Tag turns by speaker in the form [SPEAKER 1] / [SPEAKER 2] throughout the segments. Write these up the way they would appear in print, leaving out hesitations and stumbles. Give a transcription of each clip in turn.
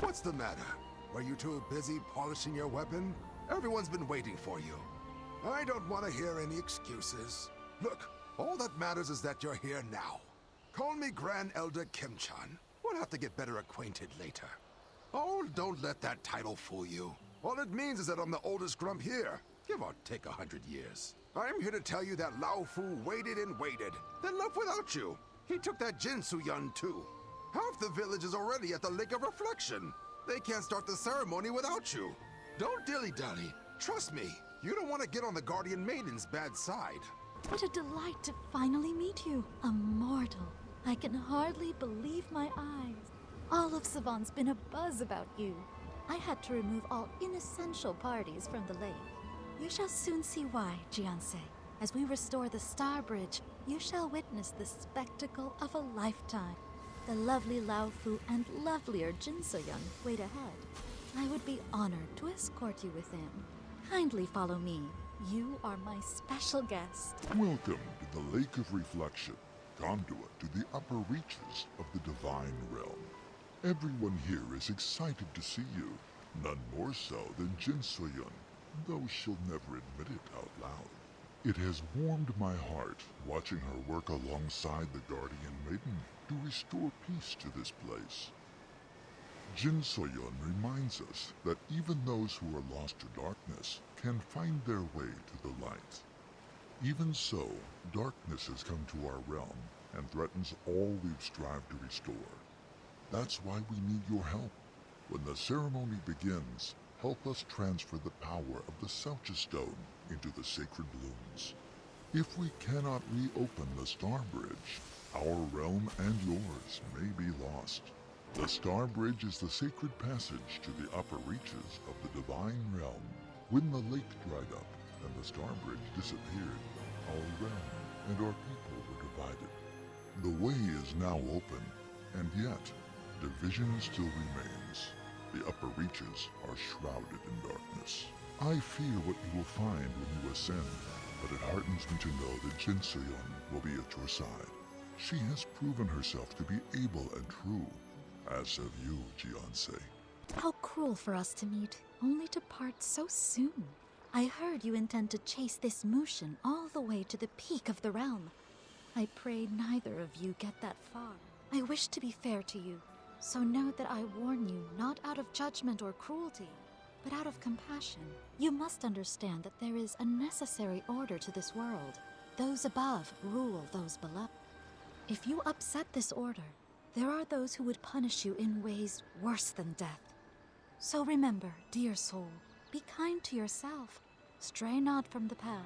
[SPEAKER 1] What's the matter? Were you too busy polishing your weapon? Everyone's been waiting for you. I don't want to hear any excuses. Look, all that matters is that you're here now. Call me Grand Elder Kim-chan. We'll have to get better acquainted later. Oh, don't let that title fool you. All it means is that I'm the oldest grump here, give or take 100 years. I'm here to tell you that Lao Fu waited and waited, then left without you. He took that Jinsu Yun too. Half the village is already at the Lake of Reflection. They can't start the ceremony without you. Don't dilly-dally. Trust me, you don't want to get on the Guardian Maiden's bad side.
[SPEAKER 2] What a delight to finally meet you, a mortal. I can hardly believe my eyes. All of Savon's been abuzz about you. I had to remove all inessential parties from the lake. You shall soon see why, Jiansei. As we restore the Star Bridge, you shall witness the spectacle of a lifetime. The lovely Lao Fu and lovelier Jin So-young wait ahead. I would be honored to escort you with him. Kindly follow me. You are my special guest.
[SPEAKER 3] Welcome to the Lake of Reflection, conduit to the upper reaches of the Divine Realm. Everyone here is excited to see you, none more so than Jin So-young, though she'll never admit it out loud. It has warmed my heart watching her work alongside the Guardian Maiden to restore peace to this place. Jin So-young reminds us that even those who are lost to darkness can find their way to the light. Even so, darkness has come to our realm and threatens all we've strived to restore. That's why we need your help. When the ceremony begins, help us transfer the power of the Saucha Stone into the sacred blooms. If we cannot reopen the Star Bridge, our realm and yours may be lost. The Star Bridge is the sacred passage to the upper reaches of the Divine Realm. When the lake dried up and the Star Bridge disappeared, our realm and our people were divided. The way is now open, and yet, division still remains. The upper reaches are shrouded in darkness. I fear what you will find when you ascend, but it heartens me to know that Jin So-young will be at your side. She has proven herself to be able and true, as have you, Jiansei.
[SPEAKER 2] How cruel for us to meet, only to part so soon. I heard you intend to chase this Mushin all the way to the peak of the realm. I pray neither of you get that far. I wish to be fair to you, so know that I warn you not out of judgment or cruelty, but out of compassion. You must understand that there is a necessary order to this world. Those above rule those below. If you upset this order, there are those who would punish you in ways worse than death. So remember, dear soul, be kind to yourself. Stray not from the path.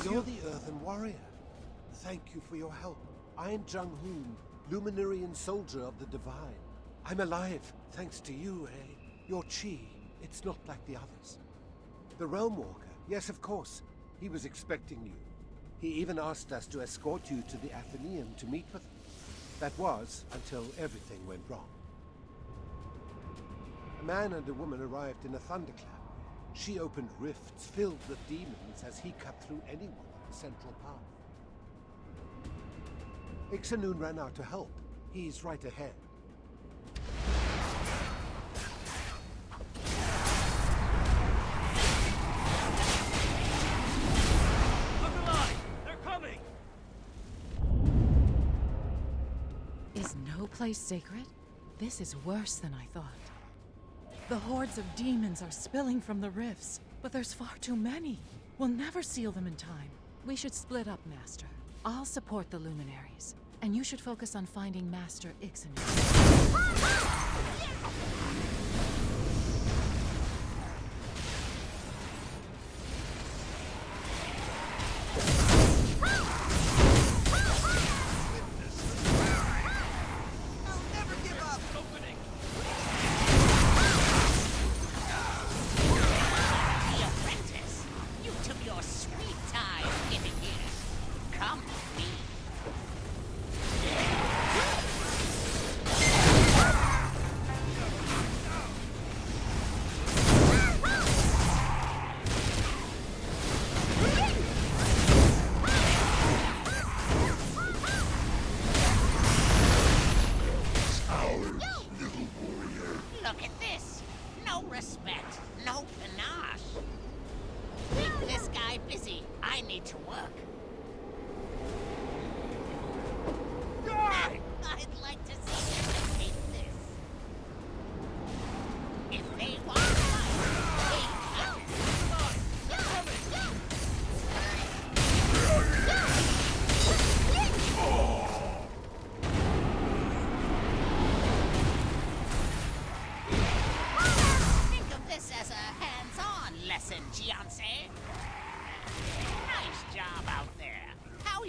[SPEAKER 4] You're the Earthen Warrior. Thank you for your help. I'm Jung-hoon, luminary and soldier of the Divine. I'm alive, thanks to you, eh? Your chi, it's not like the others. The Realm Walker, yes, of course. He was expecting you. He even asked us to escort you to the Athenaeum to meet with him. That was until everything went wrong. A man and a woman arrived in a thunderclap. She opened rifts filled with demons as he cut through anyone on the central path. Ixanun ran out to help. He's right ahead.
[SPEAKER 5] Look alive! They're coming!
[SPEAKER 6] Is no place sacred? This is worse than I thought. The hordes of demons are spilling from the rifts, but there's far too many. We'll never seal them in time. We should split up, Master. I'll support the luminaries, and you should focus on finding Master Ixanun.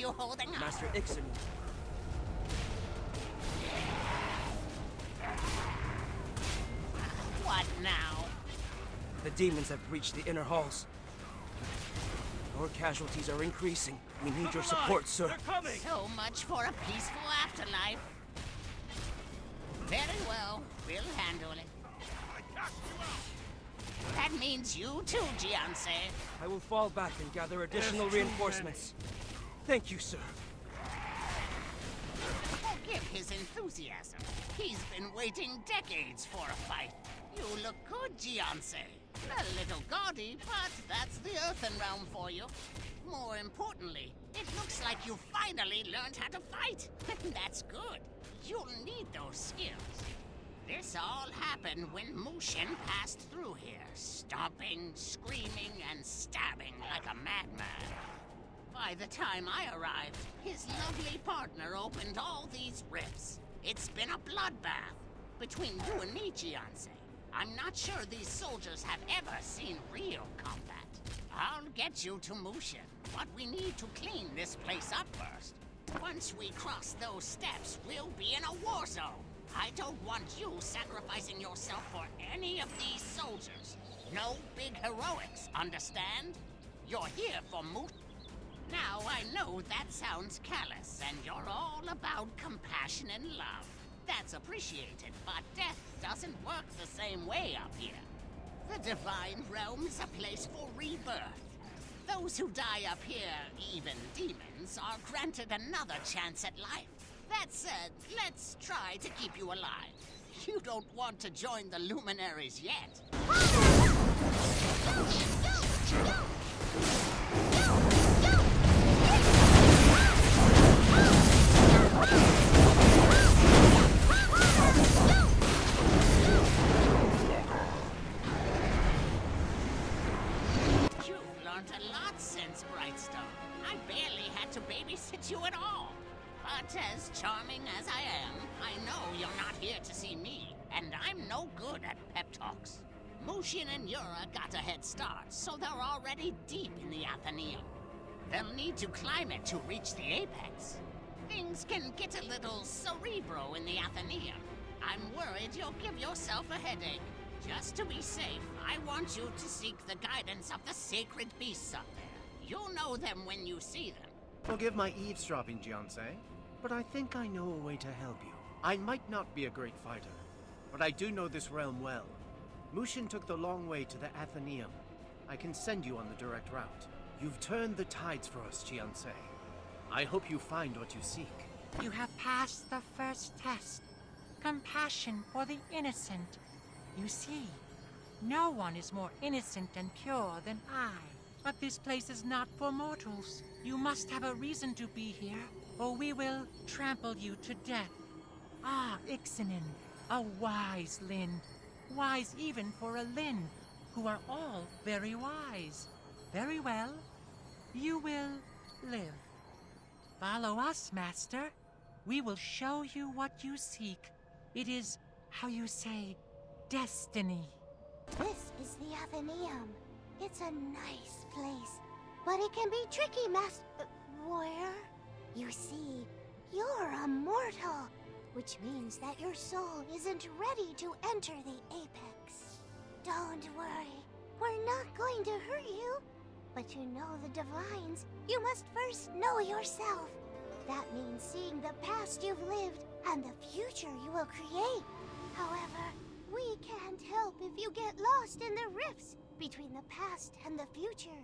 [SPEAKER 7] you holding up?
[SPEAKER 5] Master Ixen.
[SPEAKER 7] What now?
[SPEAKER 5] The demons have breached the inner halls. Your casualties are increasing. We need your support, sir. They're coming!
[SPEAKER 7] So much for a peaceful afterlife. Very well, we'll handle it. That means you too, Jianse.
[SPEAKER 5] I will fall back and gather additional reinforcements. Thank you, sir.
[SPEAKER 7] Forgive his enthusiasm. He's been waiting decades for a fight. You look good, Jianse. A little gaudy, but that's the Earthen Realm for you. More importantly, it looks like you finally learned how to fight. That's good. You'll need those skills. This all happened when Mushin passed through here, stomping, screaming, and stabbing like a madman. By the time I arrived, his lovely partner opened all these rifts. It's been a bloodbath between you and me, Jianse. I'm not sure these soldiers have ever seen real combat. I'll get you to Mushin, but we need to clean this place up first. Once we cross those steps, we'll be in a war zone. I don't want you sacrificing yourself for any of these soldiers. No big heroics, understand? You're here for Mushin. Now I know that sounds callous, and you're all about compassion and love. That's appreciated, but death doesn't work the same way up here. The Divine Realm's a place for rebirth. Those who die up here, even demons, are granted another chance at life. That said, let's try to keep you alive. You don't want to join the Luminaries yet. You've learned a lot since Brightstone. I barely had to babysit you at all. But as charming as I am, I know you're not here to see me, and I'm no good at pep talks. Mushin and Yura got a head start, so they're already deep in the Athenaeum. They'll need to climb it to reach the apex. Things can get a little cerebral in the Athenaeum. I'm worried you'll give yourself a headache. Just to be safe, I want you to seek the guidance of the sacred beasts up there. You'll know them when you see them.
[SPEAKER 8] Forgive my eavesdropping, Jianse, but I think I know a way to help you. I might not be a great fighter, but I do know this realm well. Mushin took the long way to the Athenaeum. I can send you on the direct route. You've turned the tides for us, Jianse. I hope you find what you seek.
[SPEAKER 9] You have passed the first test. Compassion for the innocent. You see, no one is more innocent and pure than I. But this place is not for mortals. You must have a reason to be here, or we will trample you to death. Ah, Ixinen, a wise Lin. Wise even for a Lin, who are all very wise. Very well. You will live. Follow us, Master. We will show you what you seek. It is, how you say, destiny.
[SPEAKER 10] This is the Athenaeum. It's a nice place, but it can be tricky, Warrior. You see, you're a mortal, which means that your soul isn't ready to enter the apex. Don't worry, we're not going to hurt you. But to know the Divines, you must first know yourself. That means seeing the past you've lived and the future you will create. However, we can't help if you get lost in the rifts between the past and the future.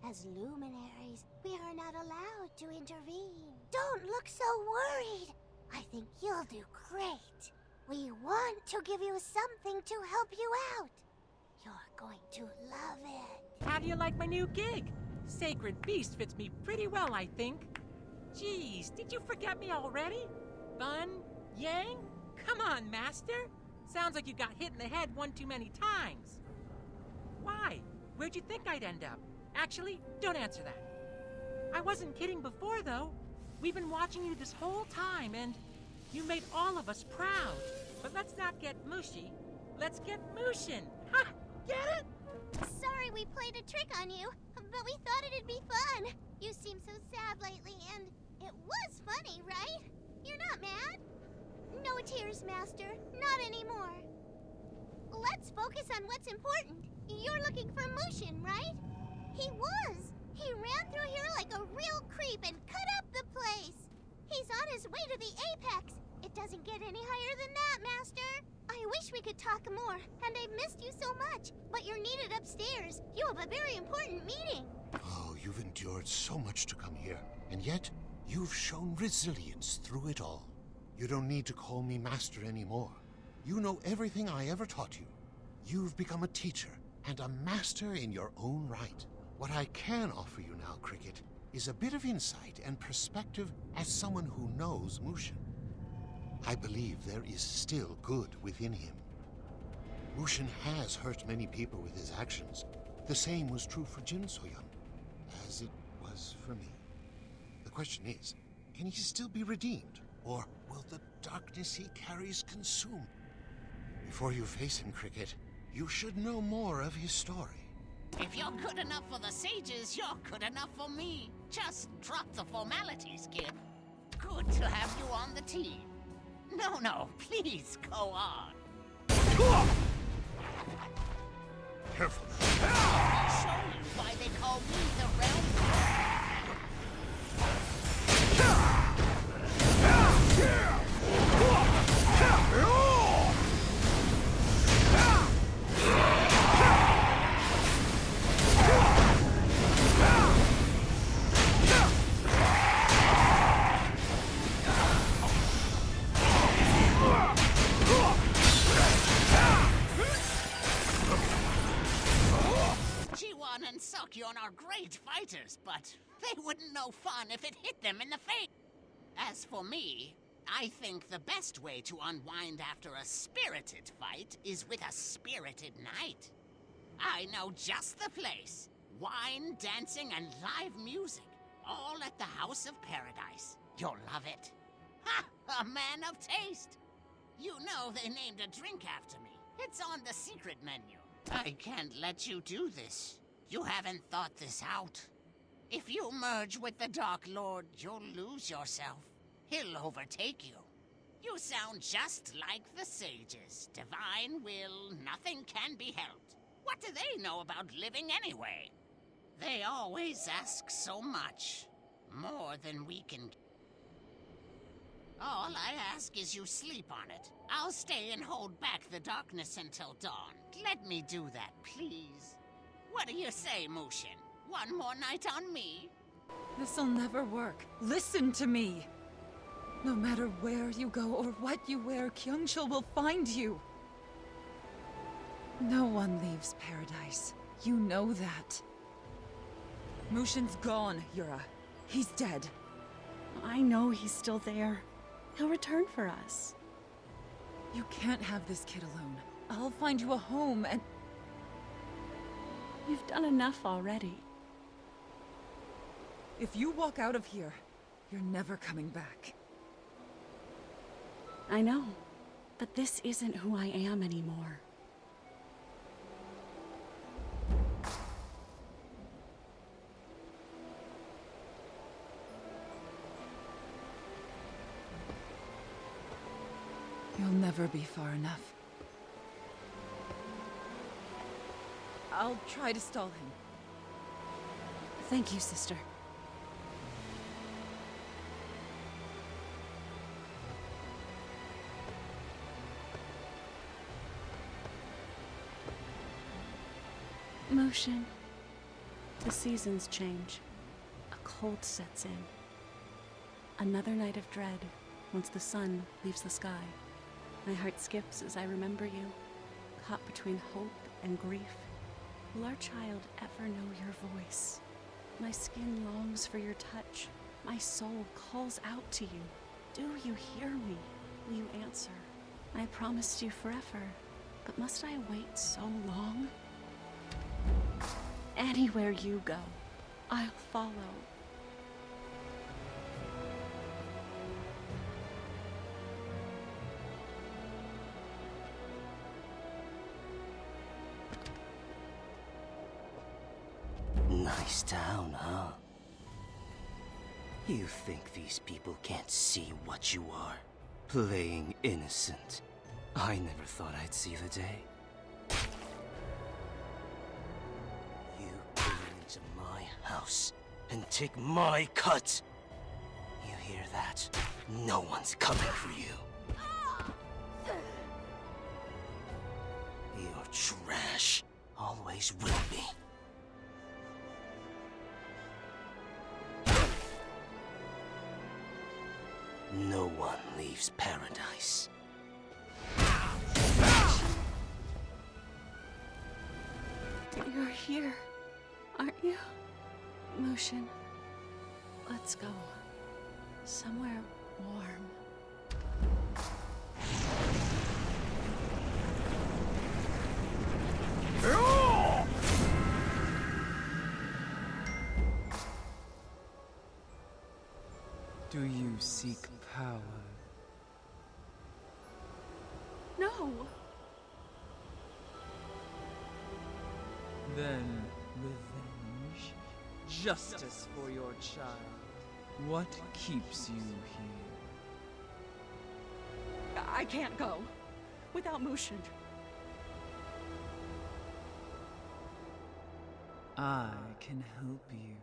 [SPEAKER 10] As luminaries, we are not allowed to intervene. Don't look so worried. I think you'll do great. We want to give you something to help you out. You're going to love it.
[SPEAKER 9] How do you like my new gig? Sacred Beast fits me pretty well, I think. Geez, did you forget me already? Fun? Yang? Come on, Master. Sounds like you got hit in the head one too many times. Why? Where'd you think I'd end up? Actually, don't answer that. I wasn't kidding before, though. We've been watching you this whole time, and you made all of us proud. But let's not get mushy. Let's get Mushin. Ha! Get it?
[SPEAKER 10] Sorry we played a trick on you, but we thought it'd be fun. You seem so sad lately, and tears, Master. Not anymore. Let's focus on what's important. You're looking for Mushin, right? He was. He ran through here like a real creep and cut up the place. He's on his way to the apex. It doesn't get any higher than that, Master. I wish we could talk more, and I've missed you so much. But you're needed upstairs. You have a very important meeting.
[SPEAKER 4] Oh, you've endured so much to come here, and yet you've shown resilience through it all. You don't need to call me Master anymore. You know everything I ever taught you. You've become a teacher and a master in your own right. What I can offer you now, Cricket, is a bit of insight and perspective as someone who knows Mushin. I believe there is still good within him. Mushin has hurt many people with his actions. The same was true for Jinsoyun, as it was for me. The question is, can he still be redeemed? Or will the darkness he carries consume? Before you face him, Cricket, you should know more of his story.
[SPEAKER 7] If you're good enough for the sages, you're good enough for me. Just drop the formalities, kid. Good to have you on the team. No, please go on.
[SPEAKER 4] Careful.
[SPEAKER 7] Let me show you why they call me the Realm. Jiwon and Seokyeon are great fighters, but they wouldn't know fun if it hit them in the face. As for me, I think the best way to unwind after a spirited fight is with a spirited night. I know just the place. Wine, dancing, and live music. All at the House of Paradise. You'll love it. Ha! A man of taste. You know they named a drink after me. It's on the secret menu. I can't let you do this. You haven't thought this out. If you merge with the Dark Lord, you'll lose yourself. He'll overtake you. You sound just like the sages. Divine will, nothing can be helped. What do they know about living anyway? They always ask so much. More than we can. All I ask is you sleep on it. I'll stay and hold back the darkness until dawn. Let me do that, please. What do you say, Mushin? One more night on me?
[SPEAKER 6] This'll never work. Listen to me! No matter where you go or what you wear, Kyungchul will find you. No one leaves paradise. You know that. Mushin's gone, Yura. He's dead.
[SPEAKER 11] I know he's still there. He'll return for us.
[SPEAKER 6] You can't have this kid alone. I'll find you a home and...
[SPEAKER 11] You've done enough already.
[SPEAKER 6] If you walk out of here, you're never coming back.
[SPEAKER 11] I know, but this isn't who I am anymore.
[SPEAKER 6] You'll never be far enough. I'll try to stall him.
[SPEAKER 11] Thank you, sister. Mushin. The seasons change. A cold sets in. Another night of dread once the sun leaves the sky. My heart skips as I remember you, caught between hope and grief. Will our child ever know your voice? My skin longs for your touch. My soul calls out to you. Do you hear me? Will you answer? I promised you forever, but must I wait so long? Anywhere you go, I'll follow.
[SPEAKER 5] Nice town, huh? You think these people can't see what you are? Playing innocent. I never thought I'd see the day. You came into my house and take my cut. You hear that? No one's coming for you. You're trash. Always will be. No one leaves paradise.
[SPEAKER 11] You're here, aren't you? Mushin. Let's go. Somewhere warm.
[SPEAKER 12] Do you seek power?
[SPEAKER 11] No!
[SPEAKER 12] Then revenge, justice for your child. What keeps you here?
[SPEAKER 11] I can't go without Mushin.
[SPEAKER 12] I can help you.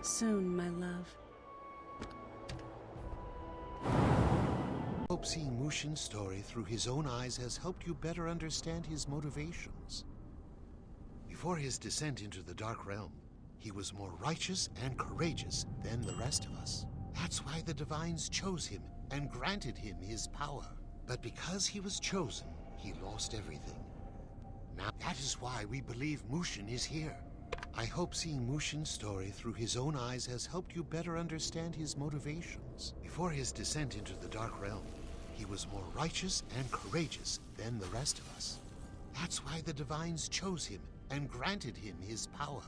[SPEAKER 11] Soon, my love.
[SPEAKER 4] Hope seeing Mushin's story through his own eyes has helped you better understand his motivations. Before his descent into the Dark Realm, he was more righteous and courageous than the rest of us. That's why the Divines chose him and granted him his power. But because he was chosen, he lost everything. Now, that is why we believe Mushin is here. I hope seeing Mushin's story through his own eyes has helped you better understand his motivations. Before his descent into the Dark Realm, he was more righteous and courageous than the rest of us. That's why the Divines chose him and granted him his power.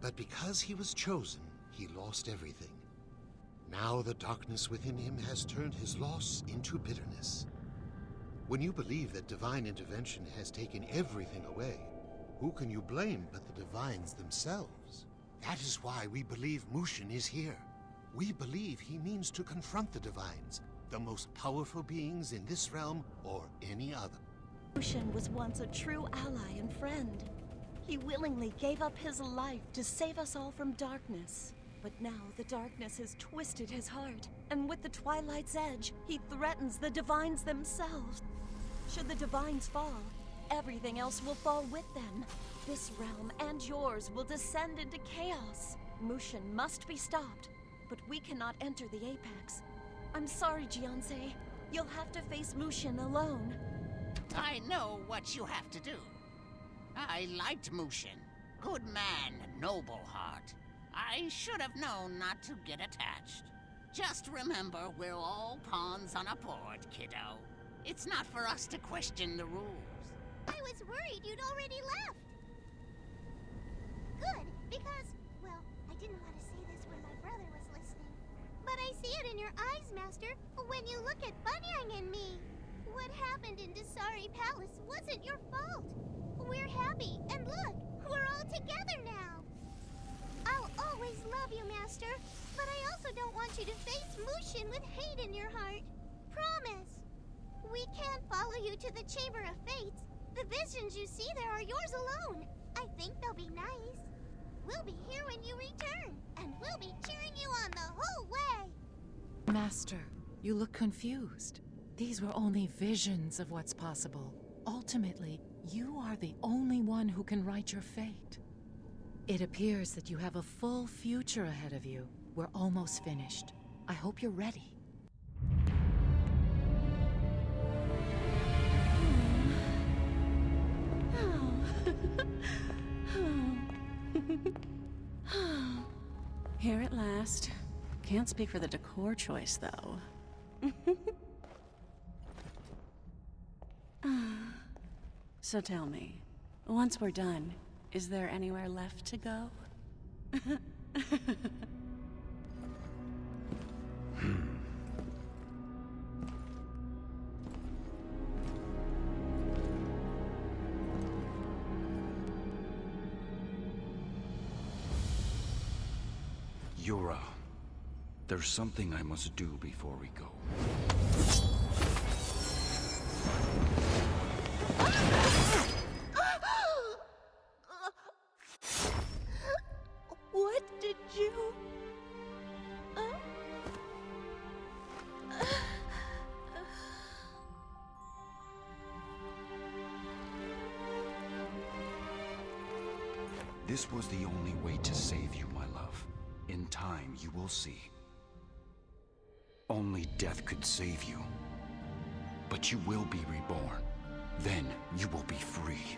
[SPEAKER 4] But because he was chosen, he lost everything. Now the darkness within him has turned his loss into bitterness. When you believe that divine intervention has taken everything away, who can you blame but the Divines themselves? That is why we believe Mushin is here. We believe he means to confront the Divines, the most powerful beings in this realm or any other.
[SPEAKER 2] Mushin was once a true ally and friend. He willingly gave up his life to save us all from darkness. But now the darkness has twisted his heart, and with the Twilight's edge, he threatens the Divines themselves. Should the Divines fall, everything else will fall with them. This realm and yours will descend into chaos. Mushin must be stopped, but we cannot enter the Apex. I'm sorry, Jianse. You'll have to face Mushin alone.
[SPEAKER 7] I know what you have to do. I liked Mushin. Good man, noble heart. I should have known not to get attached. Just remember, we're all pawns on a board, kiddo. It's not for us to question the rules.
[SPEAKER 10] I was worried you'd already left. Good, because, well, I didn't want to say this when my brother was listening. But I see it in your eyes, Master, when you look at Bunyang and me. What happened in Dasari Palace wasn't your fault. We're happy, and look, we're all together now. I'll always love you, Master, but I also don't want you to face Mushin with hate in your heart. Promise. We can't follow you to the Chamber of Fates. The visions you see there are yours alone. I think they'll be nice. We'll be here when you return, and we'll be cheering you on the whole way.
[SPEAKER 6] Master, you look confused. These were only visions of what's possible. Ultimately, you are the only one who can write your fate. It appears that you have a full future ahead of you. We're almost finished. I hope you're ready.
[SPEAKER 11] Here at last. Can't speak for the decor choice, though. So tell me, once we're done, Is there anywhere left to go?
[SPEAKER 13] Yura, there's something I must do before we go.
[SPEAKER 2] What did you...
[SPEAKER 13] This was the only way to save you, my love. In time, you will see. Only death could save you. But you will be reborn. Then you will be free.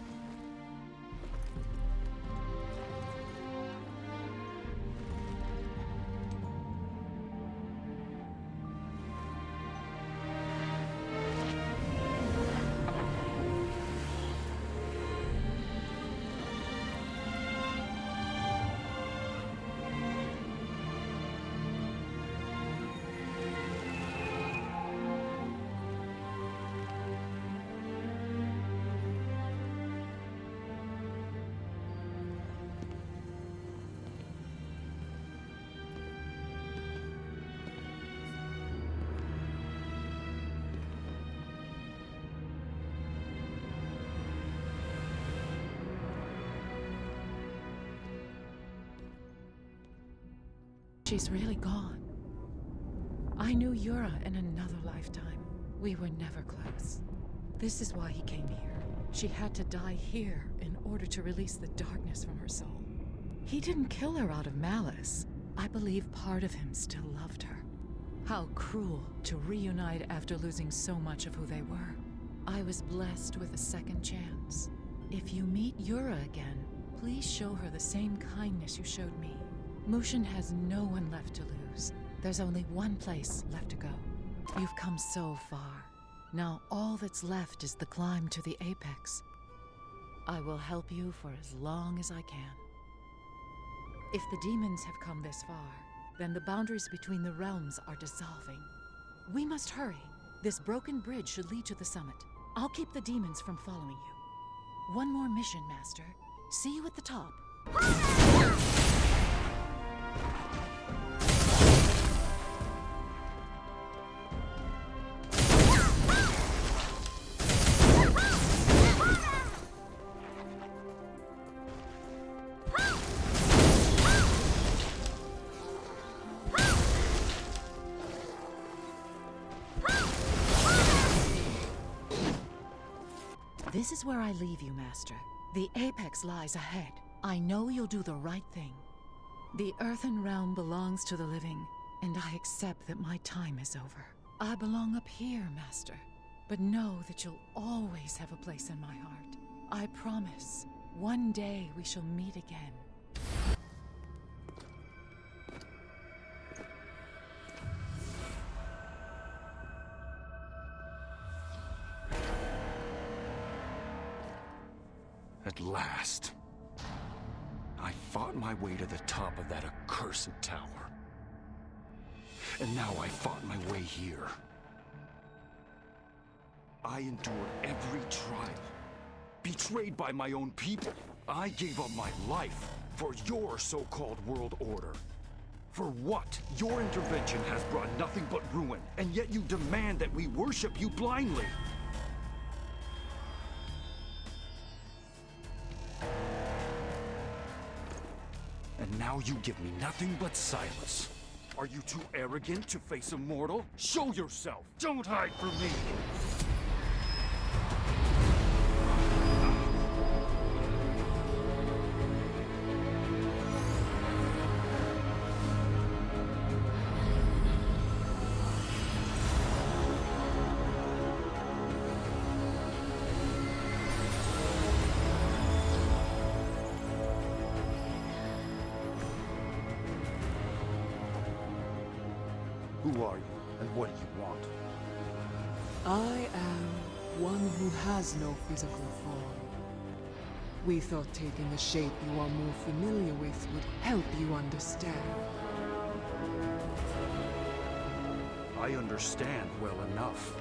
[SPEAKER 6] She's really gone. I knew Yura in another lifetime. We were never close. This is why he came here. She had to die here in order to release the darkness from her soul. He didn't kill her out of malice. I believe part of him still loved her. How cruel to reunite after losing so much of who they were. I was blessed with a second chance. If you meet Yura again, please show her the same kindness you showed me. Mushin has no one left to lose. There's only one place left to go. You've come so far. Now all that's left is the climb to the apex. I will help you for as long as I can. If the demons have come this far, then the boundaries between the realms are dissolving. We must hurry. This broken bridge should lead to the summit. I'll keep the demons from following you. One more mission, Master. See you at the top. This is where I leave you, Master. The apex lies ahead. I know you'll do the right thing. The earthen realm belongs to the living, and I accept that my time is over. I belong up here, Master, but know that you'll always have a place in my heart. I promise, one day we shall meet again.
[SPEAKER 13] At last. I fought my way to the top of that accursed tower. And now I fought my way here. I endured every trial. Betrayed by my own people. I gave up my life for your so-called world order. For what? Your intervention has brought nothing but ruin, and yet you demand that we worship you blindly. And now you give me nothing but silence. Are you too arrogant to face a mortal? Show yourself! Don't hide from me! Who are you, and what do you want?
[SPEAKER 12] I am one who has no physical form.
[SPEAKER 14] We thought taking a shape you are more familiar with would help you understand.
[SPEAKER 13] I understand well enough.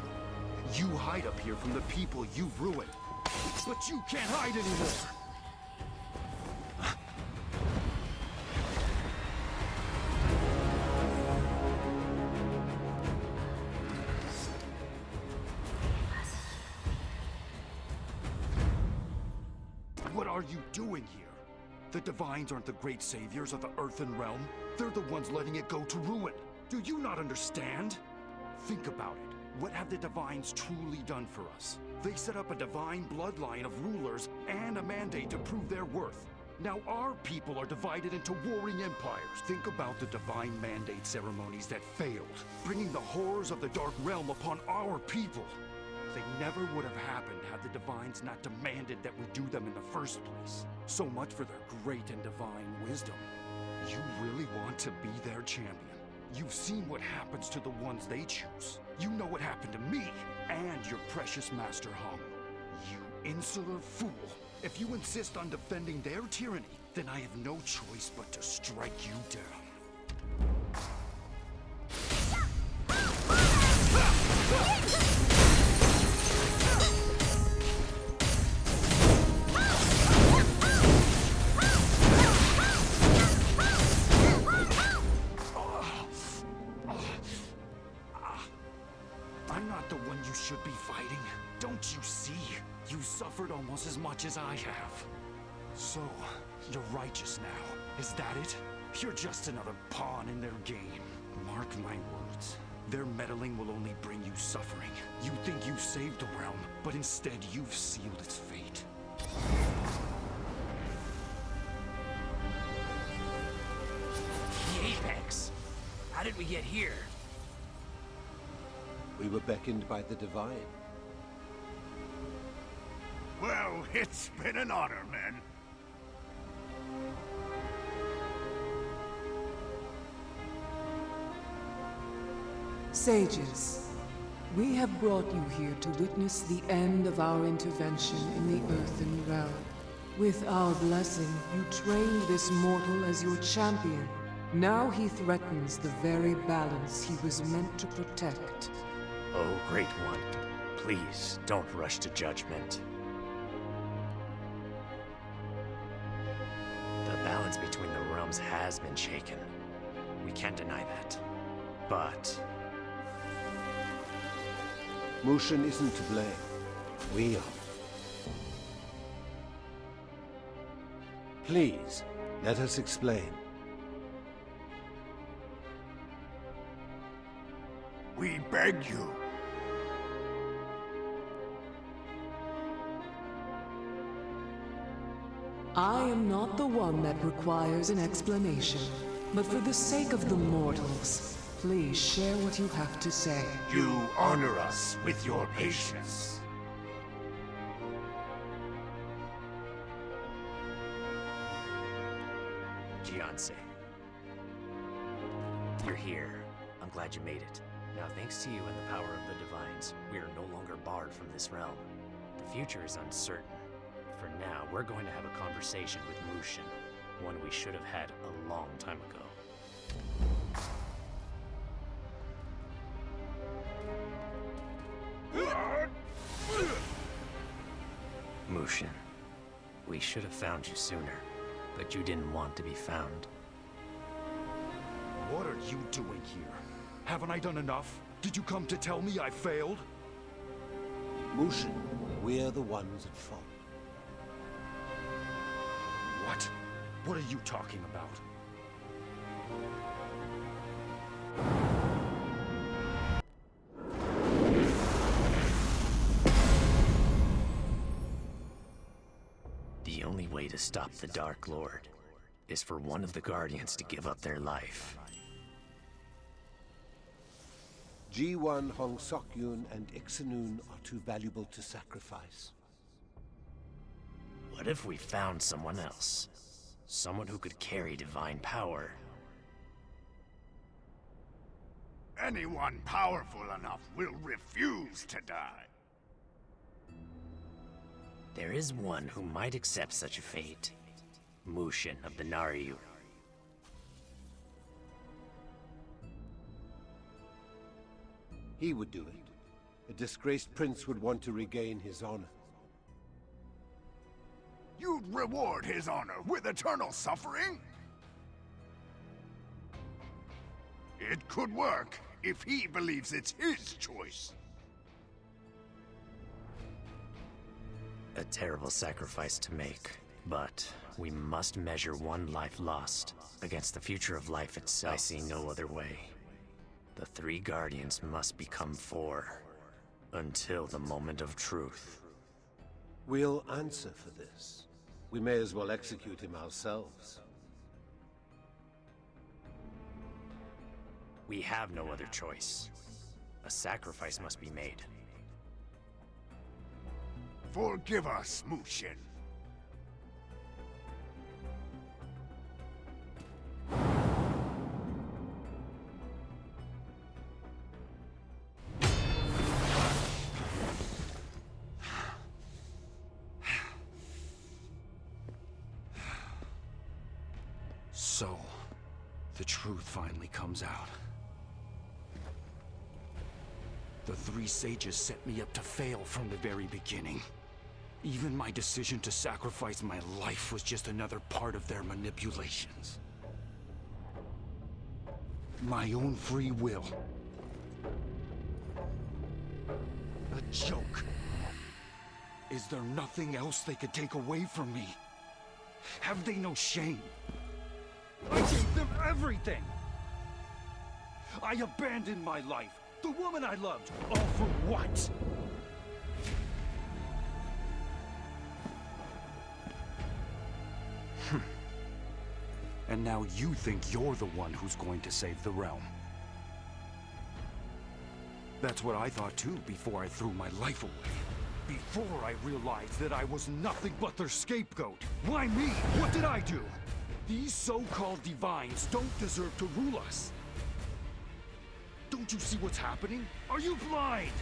[SPEAKER 13] You hide up here from the people you've ruined. But you can't hide anymore! What are you doing here? The Divines aren't the great saviors of the Earthen Realm. They're the ones letting it go to ruin. Do you not understand? Think about it. What have the Divines truly done for us? They set up a divine bloodline of rulers and a mandate to prove their worth. Now our people are divided into warring empires. Think about the divine mandate ceremonies that failed, bringing the horrors of the Dark Realm upon our people. They never would have happened had the Divines not demanded that we do them in the first place. So much for their great and divine wisdom. You really want to be their champion? You've seen what happens to the ones they choose. You know what happened to me and your precious Master Hung. You insular fool. If you insist on defending their tyranny, then I have no choice but to strike you down. I'm not the one you should be fighting. Don't you see? You suffered almost as much as I have. So, you're righteous now. Is that it? You're just another pawn in their game. Mark my words. Their meddling will only bring you suffering. You think you saved the realm, but instead you've sealed its fate.
[SPEAKER 5] The Apex! How did we get here?
[SPEAKER 4] We were beckoned by the Divine.
[SPEAKER 15] Well, it's been an honor, men.
[SPEAKER 14] Sages, we have brought you here to witness the end of our intervention in the Earthen Realm. With our blessing, you trained this mortal as your champion. Now he threatens the very balance he was meant to protect.
[SPEAKER 5] Oh, Great One, please don't rush to judgment. The balance between the realms has been shaken. We can't deny that. But
[SPEAKER 4] Mushin isn't to blame. We are. Please, let us explain.
[SPEAKER 15] We beg you.
[SPEAKER 14] I am not the one that requires an explanation, but for the sake of the mortals, please share what you have to say.
[SPEAKER 15] You honor us with your patience.
[SPEAKER 5] Gianse, you're here. I'm glad you made it. Now, thanks to you and the power of the Divines, we are no longer barred from this realm. The future is uncertain. For now, we're going to have a conversation with Mushin, one we should have had a long time ago. Mushin, we should have found you sooner, but you didn't want to be found.
[SPEAKER 13] What are you doing here? Haven't I done enough? Did you come to tell me I failed?
[SPEAKER 4] Mushin, we're the ones at fault.
[SPEAKER 13] What? What are you talking about?
[SPEAKER 5] The only way to stop the Dark Lord is for one of the Guardians to give up their life.
[SPEAKER 4] G1, Hong Sokyun, and Ixanun are too valuable to sacrifice.
[SPEAKER 5] What if we found someone else? Someone who could carry divine power?
[SPEAKER 15] Anyone powerful enough will refuse to die.
[SPEAKER 5] There is one who might accept such a fate. Mushin of the Naryu.
[SPEAKER 4] He would do it. A disgraced prince would want to regain his honor.
[SPEAKER 1] You'd reward his honor with eternal suffering? It could work if he believes it's his choice.
[SPEAKER 5] A terrible sacrifice to make, but we must measure one life lost against the future of life itself. I see no other way. The 3 Guardians must become 4, until the moment of truth.
[SPEAKER 4] We'll answer for this. We may as well execute him ourselves.
[SPEAKER 5] We have no other choice. A sacrifice must be made.
[SPEAKER 1] Forgive us, Mushin.
[SPEAKER 13] So, the truth finally comes out. The 3 sages set me up to fail from the very beginning. Even my decision to sacrifice my life was just another part of their manipulations. My own free will. A joke. Is there nothing else they could take away from me? Have they no shame? I gave them everything! I abandoned my life, the woman I loved, all for what? And now you think you're the one who's going to save the realm. That's what I thought too before I threw my life away. Before I realized that I was nothing but their scapegoat. Why me? What did I do? These so-called divines don't deserve to rule us. Don't you see what's happening? Are you blind?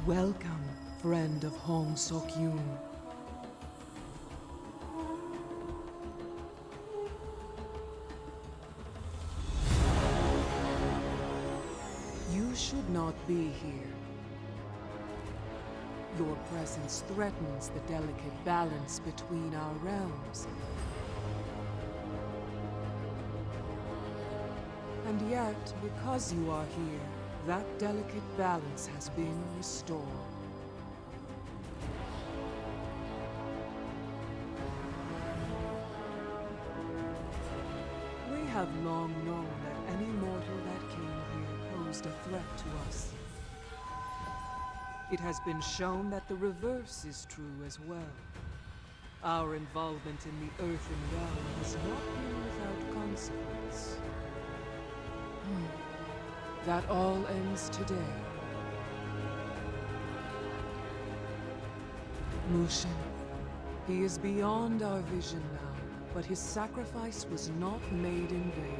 [SPEAKER 14] Welcome, friend of Hong Sok-yoon. You should not be here. Your presence threatens the delicate balance between our realms. And yet, because you are here, that delicate balance has been restored. We have long known that any mortal that came here posed a threat to us. It has been shown that the reverse is true as well. Our involvement in the Earthen Realm has not been without consequence. That all ends today. Mushin. He is beyond our vision now, but his sacrifice was not made in vain.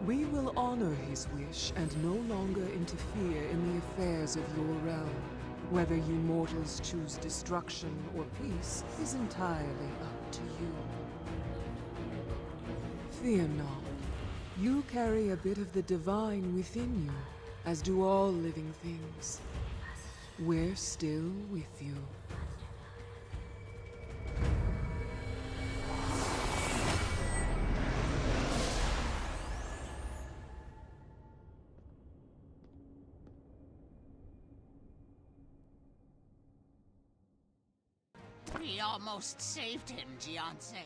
[SPEAKER 14] We will honor his wish and no longer interfere in the affairs of your realm. Whether you mortals choose destruction or peace is entirely up to you. Fear not. You carry a bit of the divine within you, as do all living things. We're still with you.
[SPEAKER 7] We almost saved him, Jianse.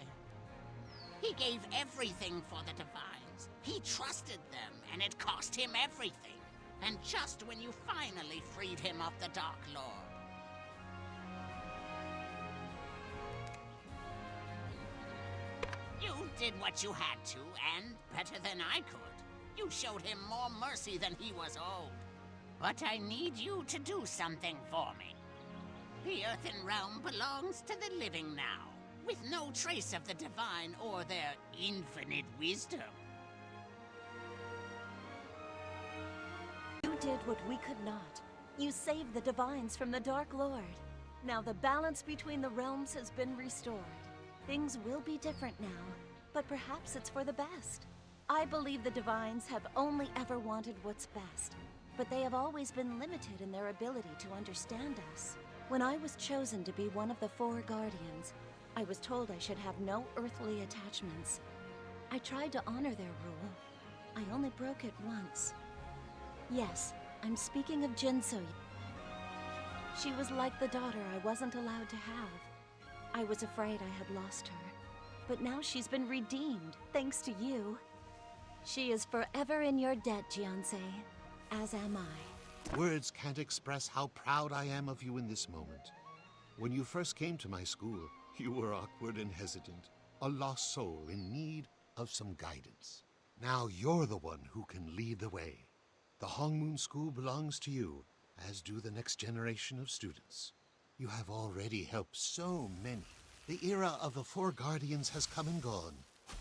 [SPEAKER 7] He gave everything for the Divines. He trusted them, and it cost him everything. And just when you finally freed him of the Dark Lord. You did what you had to, and better than I could. You showed him more mercy than he was owed. But I need you to do something for me. The Earthen Realm belongs to the living now, with no trace of the Divine or their infinite wisdom.
[SPEAKER 2] You did what we could not. You saved the Divines from the Dark Lord. Now the balance between the realms has been restored. Things will be different now, but perhaps it's for the best. I believe the Divines have only ever wanted what's best, but they have always been limited in their ability to understand us. When I was chosen to be one of the Four Guardians, I was told I should have no earthly attachments. I tried to honor their rule. I only broke it once. Yes, I'm speaking of Jinso. She was like the daughter I wasn't allowed to have. I was afraid I had lost her, but now she's been redeemed, thanks to you. She is forever in your debt, Jianse, as am I.
[SPEAKER 4] Words can't express how proud I am of you in this moment. When you first came to my school, you were awkward and hesitant, a lost soul in need of some guidance. Now you're the one who can lead the way. The Hongmoon School belongs to you, as do the next generation of students. You have already helped so many. The era of the Four Guardians has come and gone.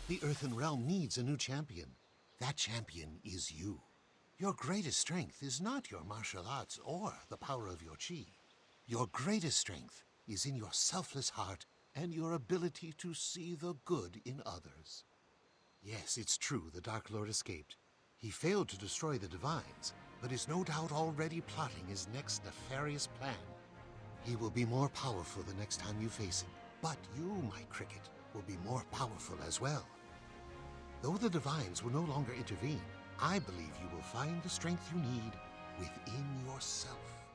[SPEAKER 4] The Earthen Realm needs a new champion. That champion is you. Your greatest strength is not your martial arts or the power of your chi. Your greatest strength is in your selfless heart and your ability to see the good in others. Yes, it's true the Dark Lord escaped. He failed to destroy the Divines, but is no doubt already plotting his next nefarious plan. He will be more powerful the next time you face him, but you, my cricket, will be more powerful as well. Though the Divines will no longer intervene, I believe you will find the strength you need within yourself.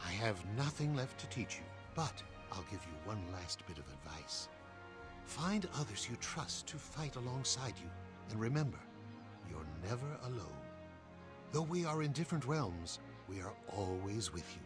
[SPEAKER 4] I have nothing left to teach you, but I'll give you one last bit of advice. Find others you trust to fight alongside you, and remember, you're never alone. Though we are in different realms, we are always with you.